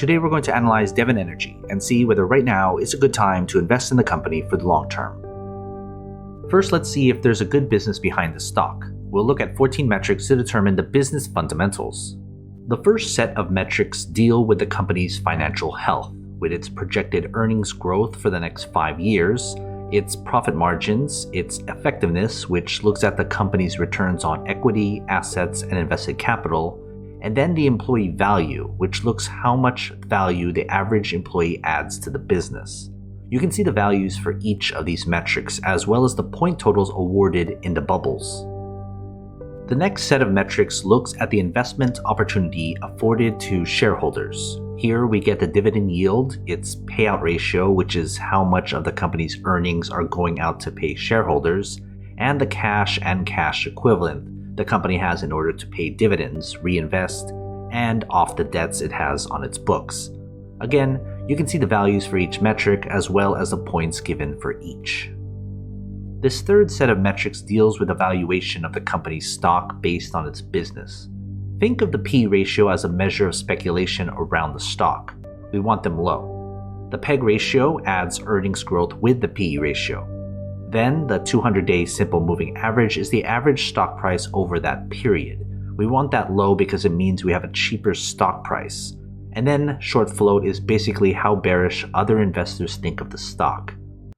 Today we're going to analyze Devon Energy and see whether right now is a good time to invest in the company for the long term. First, let's see if there's a good business behind the stock. We'll look at 14 metrics to determine the business fundamentals. The first set of metrics deal with the company's financial health, with its projected earnings growth for the next 5 years, its profit margins, its effectiveness, which looks at the company's returns on equity, assets, and invested capital, and then the employee value, which looks how much value the average employee adds to the business. You can see the values for each of these metrics, as well as the point totals awarded in the bubbles. The next set of metrics looks at the investment opportunity afforded to shareholders. Here we get the dividend yield, its payout ratio, which is how much of the company's earnings are going out to pay shareholders, and the cash and cash equivalent the company has in order to pay dividends, reinvest, and off the debts it has on its books. Again, you can see the values for each metric as well as the points given for each. This third set of metrics deals with the valuation of the company's stock based on its business. Think of the P/E ratio as a measure of speculation around the stock. We want them low. The PEG ratio adds earnings growth with the P/E ratio. Then the 200-day simple moving average is the average stock price over that period. We want that low because it means we have a cheaper stock price. And then short float is basically how bearish other investors think of the stock.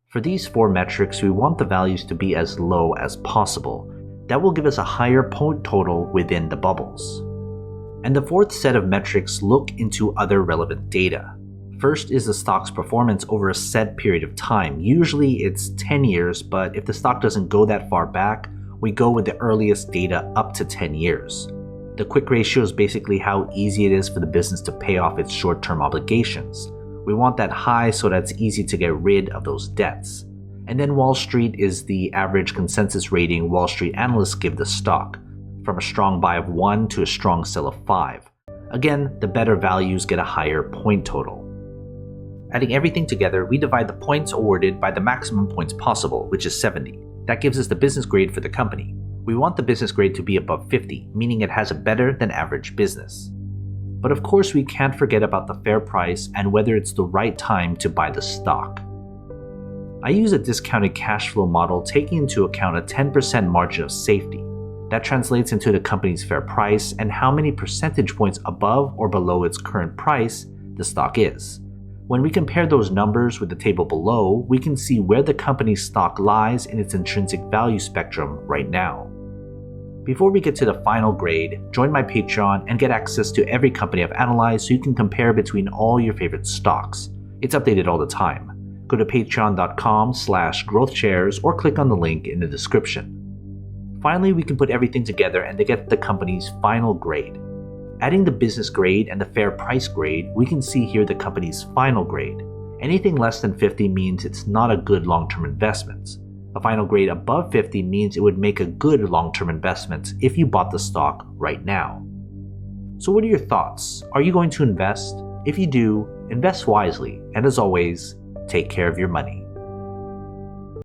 For these 4 metrics, we want the values to be as low as possible. That will give us a higher point total within the bubbles. And the fourth set of metrics look into other relevant data. First is the stock's performance over a set period of time. Usually it's 10 years, but if the stock doesn't go that far back, we go with the earliest data up to 10 years. The quick ratio is basically how easy it is for the business to pay off its short-term obligations. We want that high so that it's easy to get rid of those debts. And then Wall Street is the average consensus rating Wall Street analysts give the stock, from a strong buy of 1 to a strong sell of 5. Again, the better values get a higher point total. Adding everything together, we divide the points awarded by the maximum points possible, which is 70. That gives us the business grade for the company. We want the business grade to be above 50, meaning it has a better than average business. But of course, we can't forget about the fair price and whether it's the right time to buy the stock. I use a discounted cash flow model taking into account a 10% margin of safety. That translates into the company's fair price and how many percentage points above or below its current price the stock is. When we compare those numbers with the table below, we can see where the company's stock lies in its intrinsic value spectrum right now. Before we get to the final grade, join my Patreon and get access to every company I've analyzed so you can compare between all your favorite stocks. It's updated all the time. Go to patreon.com/growthshares or click on the link in the description. Finally, we can put everything together and to get the company's final grade. Adding the business grade and the fair price grade, we can see here the company's final grade. Anything less than 50 means it's not a good long-term investment. A final grade above 50 means it would make a good long-term investment if you bought the stock right now. So what are your thoughts? Are you going to invest? If you do, invest wisely, and as always, take care of your money.